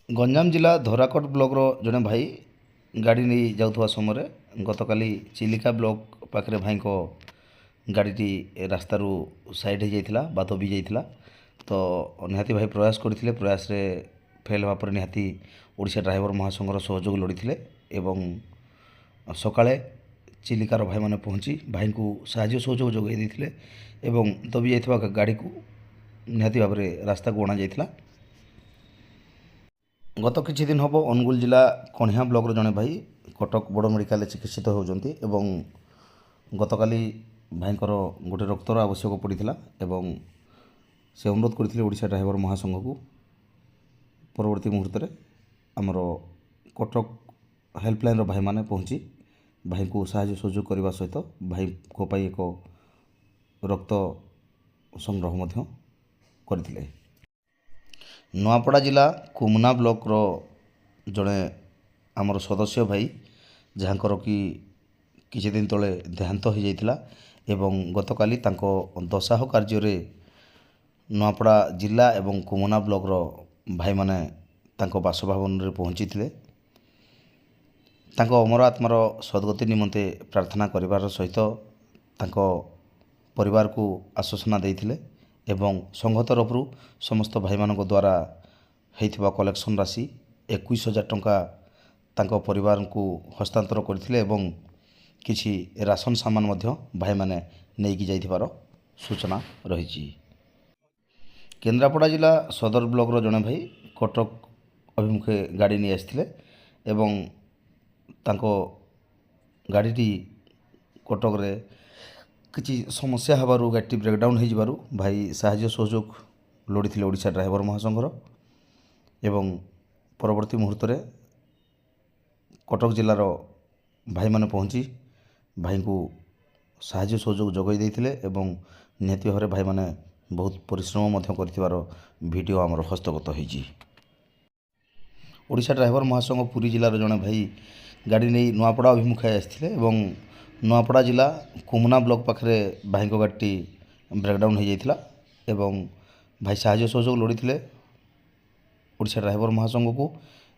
ଗଞ୍ଜାମ ଜିଲ୍ଲା ଧରାକୋଟ ବ୍ଲକର ଜଣେ ଭାଇ ଗାଡ଼ି ନେଇ ଯାଉଥିବା ସମୟରେ ଗତକାଲି ଚିଲିକା ବ୍ଲକ ପାଖରେ ଭାଇଙ୍କ ଗାଡ଼ିଟି ରାସ୍ତାରୁ ସାଇଡ଼୍ ହୋଇଯାଇଥିଲା ବା ଦବି ଯାଇଥିଲା। ତ ନିହାତି ଭାଇ ପ୍ରୟାସ କରିଥିଲେ, ପ୍ରୟାସରେ ଫେଲ୍ ହେବା ପରେ ନିହାତି ଓଡ଼ିଶା ଡ୍ରାଇଭର ମହାସଂଘର ସହଯୋଗ ଲୋଡ଼ିଥିଲେ ଏବଂ ସକାଳେ ଚିଲିକାର ଭାଇମାନେ ପହଞ୍ଚି ଭାଇଙ୍କୁ ସାହାଯ୍ୟ ସହଯୋଗ ଯୋଗାଇ ଦେଇଥିଲେ ଏବଂ ଦବି ଯାଇଥିବା ଗାଡ଼ିକୁ ନିହାତି ଭାବରେ ରାସ୍ତାକୁ ଅଣାଯାଇଥିଲା। ଗତ କିଛି ଦିନ ହେବ ଅନୁଗୁଳ ଜିଲ୍ଲା କଣିହାଁ ବ୍ଲକର ଜଣେ ଭାଇ କଟକ ବଡ଼ ମେଡ଼ିକାଲରେ ଚିକିତ୍ସିତ ହେଉଛନ୍ତି ଏବଂ ଗତକାଲି ଭାଇଙ୍କର ଗୋଟେ ରକ୍ତର ଆବଶ୍ୟକ ପଡ଼ିଥିଲା ଏବଂ ସେ ଅନୁରୋଧ କରିଥିଲେ ଓଡ଼ିଶା ଡ୍ରାଇଭର ମହାସଂଘକୁ। ପରବର୍ତ୍ତୀ ମୁହୂର୍ତ୍ତରେ ଆମର କଟକ ହେଲ୍ପଲାଇନ୍ର ଭାଇମାନେ ପହଞ୍ଚି ଭାଇଙ୍କୁ ସାହାଯ୍ୟ ସହଯୋଗ କରିବା ସହିତ ଭାଇଙ୍କ ପାଇଁ ଏକ ରକ୍ତ ସଂଗ୍ରହ ମଧ୍ୟ କରିଥିଲେ। ନୂଆପଡ଼ା ଜିଲ୍ଲା କୁମନା ବ୍ଲକର ଜଣେ ଆମର ସଦସ୍ୟ ଭାଇ ଯାହାଙ୍କର କି କିଛି ଦିନ ତଳେ ଦେହାନ୍ତ ହୋଇଯାଇଥିଲା ଏବଂ ଗତକାଲି ତାଙ୍କ ଦଶାହ କାର୍ଯ୍ୟରେ ନୂଆପଡ଼ା ଜିଲ୍ଲା ଏବଂ କୁମନା ବ୍ଲକର ଭାଇମାନେ ତାଙ୍କ ବାସଭବନରେ ପହଞ୍ଚିଥିଲେ। ତାଙ୍କ ଅମର ଆତ୍ମାର ସଦ୍ଗତି ନିମନ୍ତେ ପ୍ରାର୍ଥନା କରିବାର ସହିତ ତାଙ୍କ ପରିବାରକୁ ଆଶ୍ୱାସନା ଦେଇଥିଲେ ଏବଂ ସଂଘ ତରଫରୁ ସମସ୍ତ ଭାଇମାନଙ୍କ ଦ୍ୱାରା ହୋଇଥିବା କଲେକ୍ସନ୍ ରାଶି 21,000 ଟଙ୍କା ତାଙ୍କ ପରିବାରଙ୍କୁ ହସ୍ତାନ୍ତର କରିଥିଲେ ଏବଂ କିଛି ରାସନ ସାମାନ ମଧ୍ୟ ଭାଇମାନେ ନେଇକି ଯାଇଥିବାର ସୂଚନା ରହିଛି। କେନ୍ଦ୍ରାପଡ଼ା ଜିଲ୍ଲା ସଦର ବ୍ଲକର ଜଣେ ଭାଇ କଟକ ଅଭିମୁଖେ ଗାଡ଼ି ନେଇ ଆସିଥିଲେ ଏବଂ ତାଙ୍କ ଗାଡ଼ିଟି କଟକରେ କିଛି ସମସ୍ୟା ହେବାରୁ ଗାଡ଼ିଟି ବ୍ରେକ୍ଡାଉନ୍ ହୋଇଯିବାରୁ ଭାଇ ସାହାଯ୍ୟ ସହଯୋଗ ଲୋଡ଼ିଥିଲେ ଓଡ଼ିଶା ଡ୍ରାଇଭର ମହାସଂଘର ଏବଂ ପରବର୍ତ୍ତୀ ମୁହୂର୍ତ୍ତରେ କଟକ ଜିଲ୍ଲାର ଭାଇମାନେ ପହଞ୍ଚି ଭାଇଙ୍କୁ ସାହାଯ୍ୟ ସହଯୋଗ ଯୋଗାଇ ଦେଇଥିଲେ ଏବଂ ନିହାତି ଭାବରେ ଭାଇମାନେ ବହୁତ ପରିଶ୍ରମ ମଧ୍ୟ କରିଥିବାର ଭିଡ଼ିଓ ଆମର ହସ୍ତଗତ ହୋଇଛି। ଓଡ଼ିଶା ଡ୍ରାଇଭର ମହାସଂଘ ପୁରୀ ଜିଲ୍ଲାର ଜଣେ ଭାଇ ଗାଡ଼ି ନେଇ ନୂଆପଡ଼ା ଅଭିମୁଖେ ଆସିଥିଲେ ଏବଂ ନୂଆପଡ଼ା ଜିଲ୍ଲା କୁମନା ବ୍ଲକ ପାଖରେ ଭାଇଙ୍କ ଗାଡ଼ିଟି ବ୍ରେକ୍ଡାଉନ୍ ହୋଇଯାଇଥିଲା ଏବଂ ଭାଇ ସାହାଯ୍ୟ ସହଯୋଗ ଲୋଡ଼ିଥିଲେ ଓଡ଼ିଶା ଡ୍ରାଇଭର ମହାସଂଘକୁ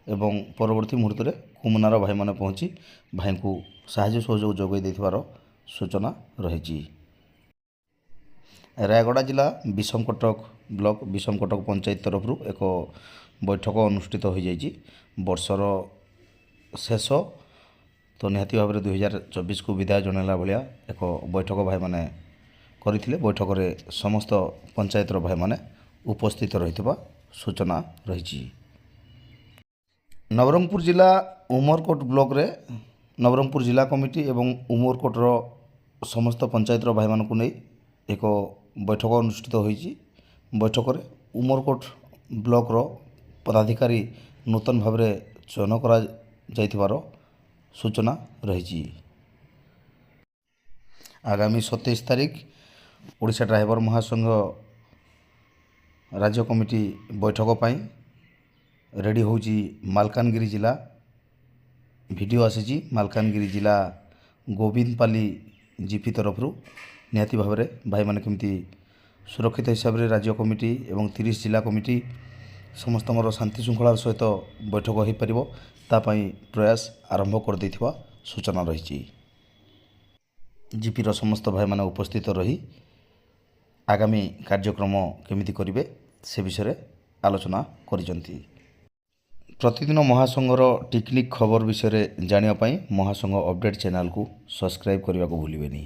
ଏବଂ ପରବର୍ତ୍ତୀ ମୁହୂର୍ତ୍ତରେ କୁମନାର ଭାଇମାନେ ପହଞ୍ଚି ଭାଇଙ୍କୁ ସାହାଯ୍ୟ ସହଯୋଗ ଯୋଗାଇ ଦେଇଥିବାର ସୂଚନା ରହିଛି। ରାୟଗଡ଼ା ଜିଲ୍ଲା ବିଷମକଟକ ବ୍ଲକ ବିଷମକଟକ ପଞ୍ଚାୟତ ତରଫରୁ ଏକ ବୈଠକ ଅନୁଷ୍ଠିତ ହୋଇଯାଇଛି। ବର୍ଷର ଶେଷ ତ ନିହାତି ଭାବରେ 2024କୁ ବିଦାୟ ଜଣାଇଲା ଭଳିଆ ଏକ ବୈଠକ ଭାଇମାନେ କରିଥିଲେ। ବୈଠକରେ ସମସ୍ତ ପଞ୍ଚାୟତର ଭାଇମାନେ ଉପସ୍ଥିତ ରହିଥିବା ସୂଚନା ରହିଛି। ନବରଙ୍ଗପୁର ଜିଲ୍ଲା ଉମରକୋଟ ବ୍ଲକରେ ନବରଙ୍ଗପୁର ଜିଲ୍ଲା କମିଟି ଏବଂ ଉମରକୋଟର ସମସ୍ତ ପଞ୍ଚାୟତର ଭାଇମାନଙ୍କୁ ନେଇ ଏକ ବୈଠକ ଅନୁଷ୍ଠିତ ହୋଇଛି। ବୈଠକରେ ଉମରକୋଟ ବ୍ଲକର ପଦାଧିକାରୀ ନୂତନ ଭାବରେ ଚୟନ କରାଯାଇଥିବାର ସୂଚନା ରହିଛି। ଆଗାମୀ 27 ତାରିଖ ଓଡ଼ିଶା ଡ୍ରାଇଭର ମହାସଂଘ ରାଜ୍ୟ କମିଟି ବୈଠକ ପାଇଁ ରେଡ଼ି ହେଉଛି ମାଲକାନଗିରି ଜିଲ୍ଲା। ଭିଡ଼ିଓ ଆସିଛି ମାଲକାନଗିରି ଜିଲ୍ଲା ଗୋବିନ୍ଦପାଲି ଜିପି ତରଫରୁ। ନିହାତି ଭାବରେ ଭାଇମାନେ କେମିତି ସୁରକ୍ଷିତ ହିସାବରେ ରାଜ୍ୟ କମିଟି ଏବଂ 30 ଜିଲ୍ଲା କମିଟି ସମସ୍ତଙ୍କର ଶାନ୍ତି ଶୃଙ୍ଖଳାର ସହିତ ବୈଠକ ହୋଇପାରିବ ତା ପାଇଁ ପ୍ରୟାସ ଆରମ୍ଭ କରିଦେଇଥିବା ସୂଚନା ରହିଛି। ଜିପିର ସମସ୍ତ ଭାଇମାନେ ଉପସ୍ଥିତ ରହି ଆଗାମୀ କାର୍ଯ୍ୟକ୍ରମ କେମିତି କରିବେ ସେ ବିଷୟରେ ଆଲୋଚନା କରିଛନ୍ତି। ପ୍ରତିଦିନ ମହାସଂଘର ଟିକ୍ନିକ୍ ଖବର ବିଷୟରେ ଜାଣିବା ପାଇଁ ମହାସଂଘ ଅପଡ଼େଟ୍ ଚ୍ୟାନେଲକୁ ସବସ୍କ୍ରାଇବ୍ କରିବାକୁ ଭୁଲିବେନି।